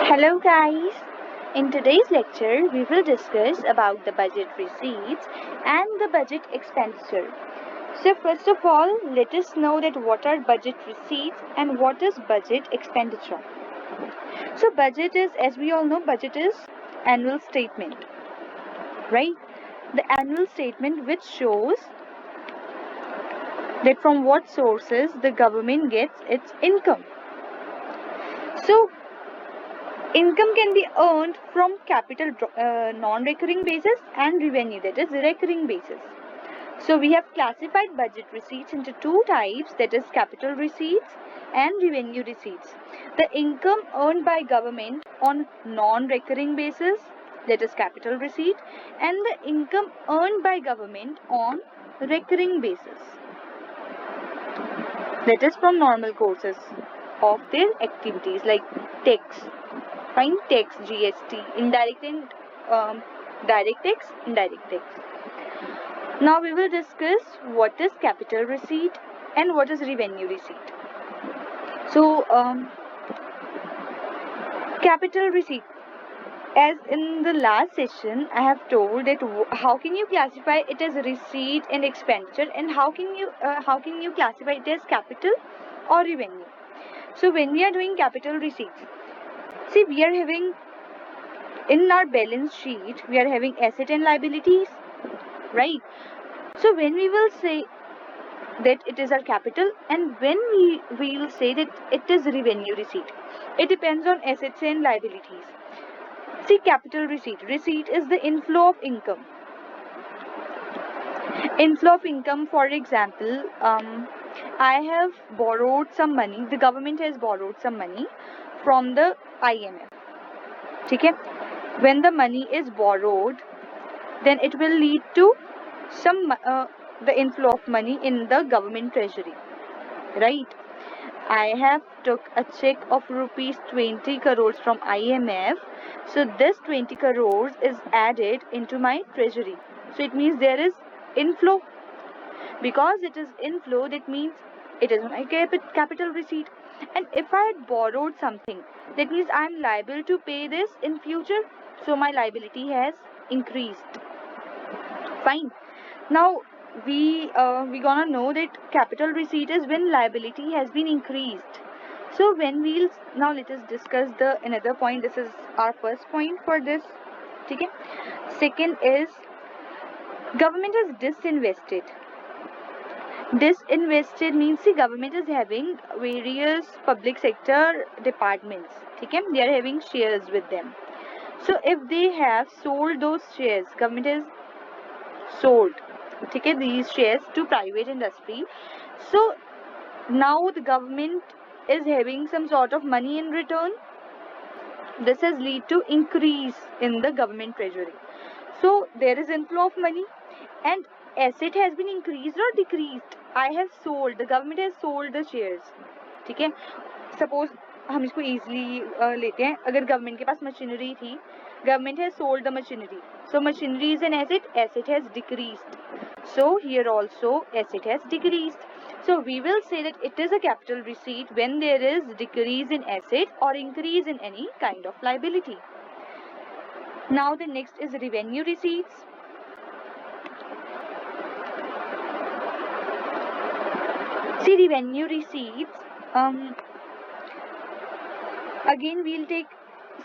Hello guys! In today's lecture, we will discuss about the budget receipts and the budget expenditure. So first of all, let us know that what are budget receipts and what is budget expenditure. So budget is, as we all know, budget is annual statement, right? The annual statement which shows that from what sources the government gets its income. So income can be earned from capital non-recurring basis and revenue, that is recurring basis. So we have classified budget receipts into two types, that is capital receipts and revenue receipts. The income earned by government on non-recurring basis, that is capital receipt, and the income earned by government on recurring basis, that is from normal courses of their activities like tax. Fine, tax, GST, indirect and direct tax, indirect tax. Now we will discuss what is capital receipt and what is revenue receipt. So capital receipt, as in the last session I have told that how can you classify it as receipt and expenditure, and how can you classify it as capital or revenue. So when we are doing capital receipts, see, we are having in our balance sheet, we are having asset and liabilities, right? So when we will say that it is our capital and when we will say that it is revenue receipt, it depends on assets and liabilities. See, capital receipt. Receipt is the inflow of income. Inflow of income, for example, I have borrowed some money, the government has borrowed some money from the IMF. Okay? When the money is borrowed, then it will lead to some the inflow of money in the government treasury, right? I have took a check of rupees 20 crores from IMF, so this 20 crores is added into my treasury, so it means there is inflow. Because it is inflow, that means it is my capital receipt. And if I had borrowed something, that means I am liable to pay this in future, so my liability has increased. Fine. Now we gonna know that capital receipt is when liability has been increased. So when we'll now let us discuss the another point. This is our first point for this. Okay. Second is government is disinvested. Disinvested means the government is having various public sector departments. Okay, they are having shares with them. So if they have sold those shares, government has sold, okay, these shares to private industry. So now the government is having some sort of money in return. This has lead to increase in the government treasury. So there is inflow of money and asset has been increased or decreased. I have sold, the government has sold the shares. ठीक है, suppose हम इसको easily लेते हैं, अगर government के पास machinery थी, government has sold the machinery, so machinery is an asset has decreased, so here also asset has decreased. So we will say that it is a capital receipt when there is decrease in asset or increase in any kind of liability. Now the next is revenue receipts. See, revenue receipts, again we'll take,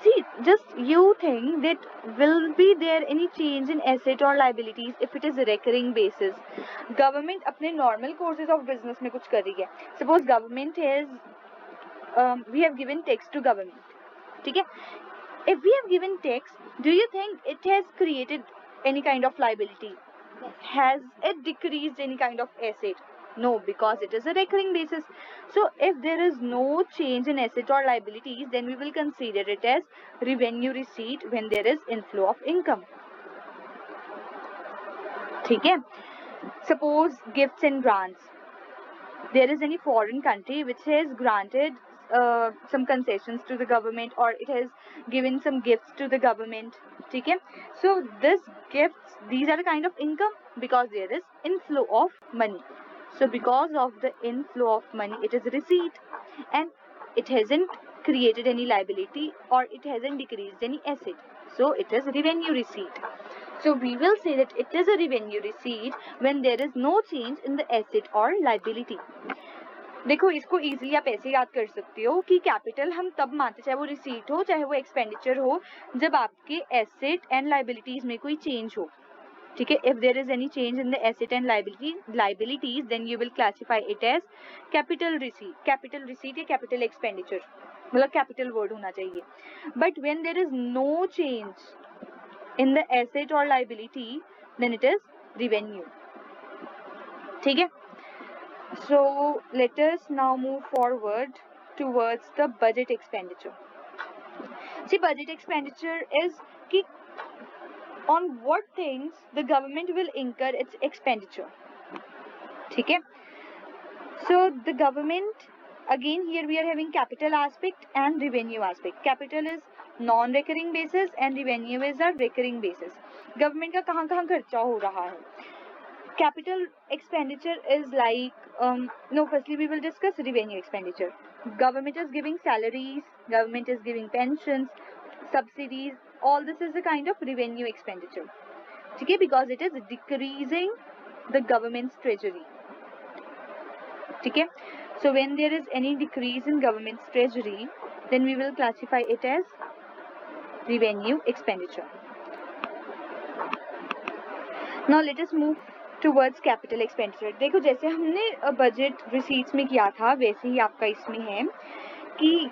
see, just you think that will be there any change in asset or liabilities if it is a recurring basis. Government अपने normal courses of business में कुछ कर रही है. Suppose government has we have given tax to government, ठीक है? If we have given tax, do you think it has created any kind of liability? Has it decreased any kind of asset? No, because it is a recurring basis. So if there is no change in asset or liabilities, then we will consider it as revenue receipt when there is inflow of income. ठीक है? Suppose gifts and grants. There is any foreign country which has granted some concessions to the government, or it has given some gifts to the government. ठीक है? So this gifts, these are a kind of income because there is inflow of money. So because of the inflow of money, it is receipt, and it hasn't created any liability or it hasn't decreased any asset. So it is revenue receipt. So we will say that it is a revenue receipt when there is no change in the asset or liability. देखो इसको easily आप ऐसे याद कर सकते हो कि capital हम तब मानते चाहे वो रिसीट हो चाहे वो एक्सपेंडिचर हो जब आपके एसेट एंड लाइबिलिटीज में कोई चेंज हो. ठीक है, if there is any change in the asset and liabilities then you will classify it as capital receipt या कैपिटल एक्सपेंडिचर, मतलब कैपिटल वर्ड होना चाहिए. But when there is no change in the asset और liability then it is revenue. ठीक है. So let us now move forward towards the budget expenditure. See, budget expenditure is ki on what things the government will incur its expenditure. ठीक है. So the government, again here we are having capital aspect and revenue aspect. Capital is non-recurring basis and revenue is a recurring basis. Government का कहाँ कहाँ खर्चा हो रहा है. Capital expenditure is like firstly we will discuss revenue expenditure. Government is giving salaries, government is giving pensions, subsidies, all this is a kind of revenue expenditure. Okay, because it is decreasing the government's treasury. Okay, so when there is any decrease in government's treasury then we will classify it as revenue expenditure. Now let us move towards capital expenditure. देखो जैसे हमने budget receipts में किया था वैसे ही आपका इसमें है कि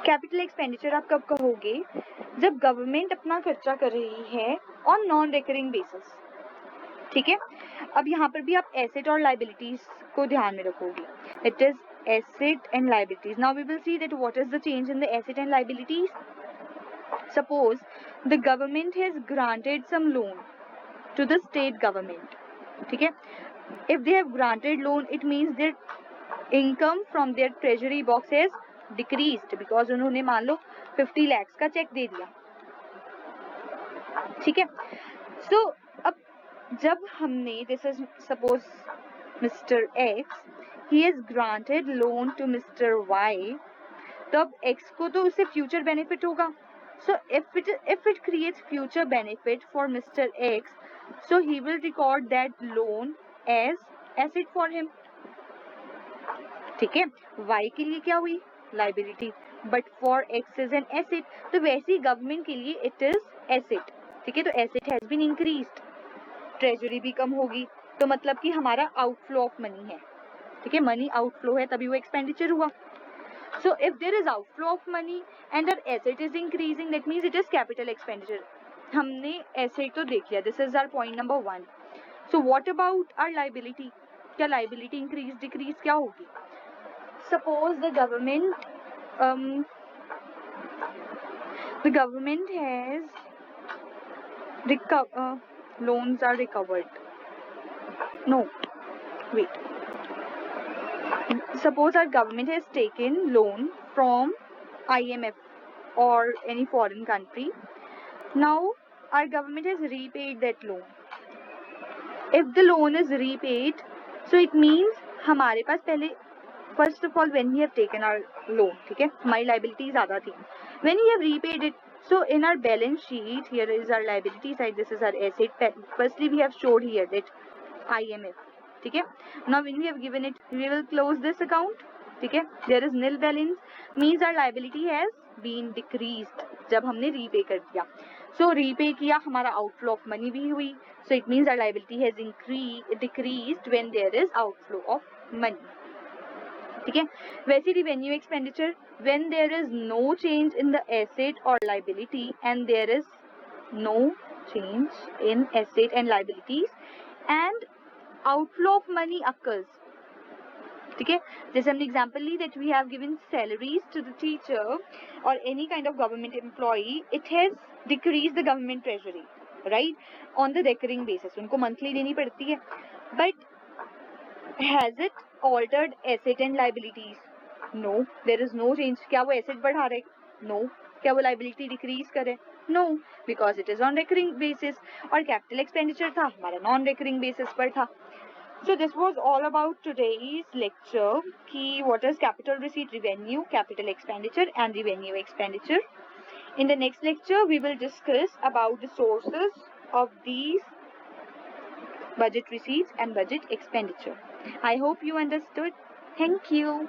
कैपिटल एक्सपेंडिचर आप कब कहोगे जब गवर्नमेंट अपना खर्चा कर रही है ऑन नॉन रिकरिंग बेसिस. ठीक है. अब यहाँ पर भी आप एसेट और लाइबिलिटीज को ध्यान में रखोगे. It is asset and liabilities. Now we will see that what is the change in the asset and liabilities. Suppose the government has granted some loan to the state government. ठीक है. If they have granted loan, it means their income from their treasury box has decreased because उन्होंने मान लो 50 lakhs का check दे दिया. ठीक है. So अब जब हमने this is suppose Mr. X, he has granted loan to Mr. Y, तब X को तो उससे future benefit होगा. So if it creates future benefit for Mr. X, so he will record that loan as asset for him. ठीक है. Y के लिए क्या हुई liability, but for X is an asset. तो वैसे ही गवर्नमेंट के लिए it is asset. ठीक है. तो asset has been increased, treasury भी कम होगी तो मतलब कि हमारा outflow of money है. ठीक है. money outflow है तभी वो expenditure हुआ. So if there is outflow of money and our asset is increasing, that means it is capital expenditure. हमने asset तो देख लिया. This is our point number 1. So what about our liability? क्या liability increase decrease क्या होगी? Suppose the government has loans are recovered. No, wait. Suppose our government has taken loan from IMF or any foreign country. Now our government has repaid that loan. If the loan is repaid, so it means हमारे पास पहले first of all when we have taken our loan, ठीक है, हमारी liability ज़्यादा थी. When we have repaid it, so in our balance sheet here is our liability side, this is our asset. Firstly we have showed here that IMF. ठीक है. Now when we have given it, we will close this account. ठीक है. There is nil balance, means our liability has been decreased जब हमने repay कर दिया. So repay किया, हमारा outflow of money भी हुई. So it means our liability has decreased when there is outflow of money. ठीक है. वैसे revenue expenditure, when there is no change in the asset or liability and there is no change in asset and liabilities and outflow of money occurs. ठीक है. जैसे हमने example Lee that we have given salaries to the teacher or any kind of government employee, it has decreased the government treasury, right, on the recurring basis. उनको monthly देनी पड़ती है. But has it altered asset and liabilities? No, there is no change. क्या वो asset बढ़ा रहे? No. क्या वो liability decrease करे? No, because it is on recurring basis. और capital expenditure था हमारा non recurring basis पर था. So this was all about today's lecture. Key what is capital receipt revenue, capital expenditure and revenue expenditure. In the next lecture, we will discuss about the sources of these budget receipts and budget expenditure. I hope you understood. Thank you.